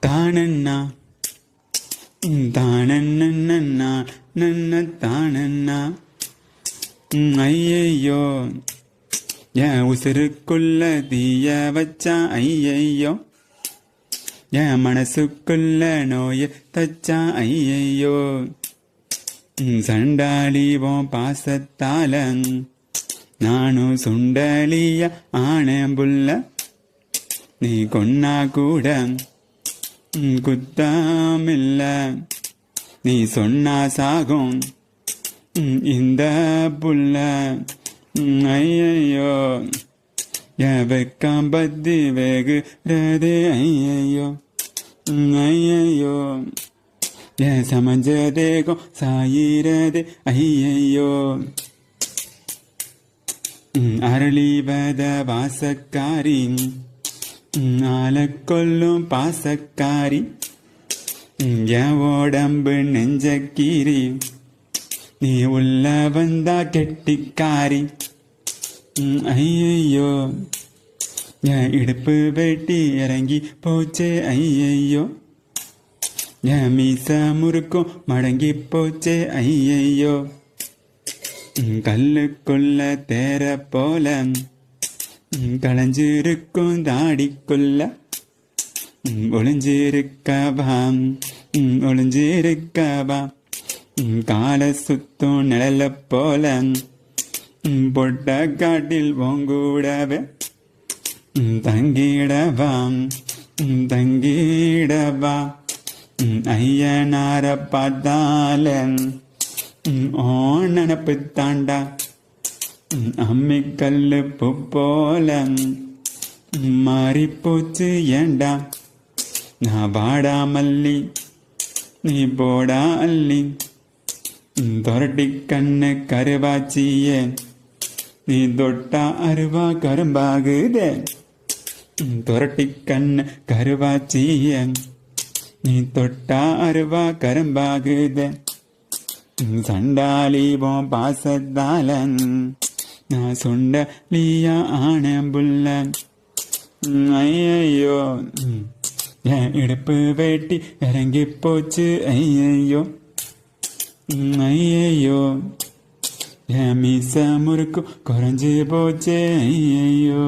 தானண்ணா தானண்ணா நன்ன தானண்ணா. ஐயையோ என் உசுருக்குள்ள தீய வச்சான். ஐயையோ என் மனசுக்குள்ள நோய தச்சான். ஐயையோ சண்டாளிவோம் பாசத்தால நானும் சுண்டலிய ஆனேம்புள்ள. நீ கொன்னா கூட குத்தாமில்ல, நீ சொன்னா சாகும் இந்த புள்ள. ஐயையோ என் வெக்கம் பத்தி வேகுறது. ஐயையோ ஐயையோ என் சமஞ்ச தேகம் சாயிறது. ஐயையோ அரளிவத வாசக்காரி ஆளக்கொல்லும் பாசக்காரி. என் உடம்பு நெஞ்சக்கீரி, நீ உள்ள வந்தா கெட்டிக்காரி. ஐயையோ என் இடுப்பு வெட்டி இறங்கி போச்சே. ஐயையோ என் மீச முறுக்கும் மடங்கி போச்சே. ஐயையோ கல்லுக்குள்ள தேர போல களைஞ்சிருக்கும் தாடிக்குள்ள ஒளிஞ்சிருக்கவாம் ஒளிஞ்சிருக்கவாம். கால சுத்தும் நிழல போல பொட்ட காட்டில் ஓங்கூடவே தங்கிடவாம் தங்கிடவா. ஐயனார பார்த்தால ஓ நினப்பு தாண்டா. அம்மிக்கல்லு பூ போல மாறிப்போச்சு ஏண்டா. நான் வாடா மல்லி நீ போடா அள்ளி. தொரட்டி கண்ணு கருவாச்சியே, நீ தொட்டா அருவா கரும்பாகுதே. தொரட்டி கண்ணு கருவாச்சியே, நீ தொட்டா அருவா கரும்பாகுதே. சண்டாளிவோம் பாசத்தாலன் நான் சொண்டலியா ஆனேம்புள்ள. ஐயையோ என் இடுப்பு வெட்டி இறங்கி போச்சு. ஐயையோ ஐயையோ என் மீச முறுக்கு குறைஞ்சி போச்சே. ஐயையோ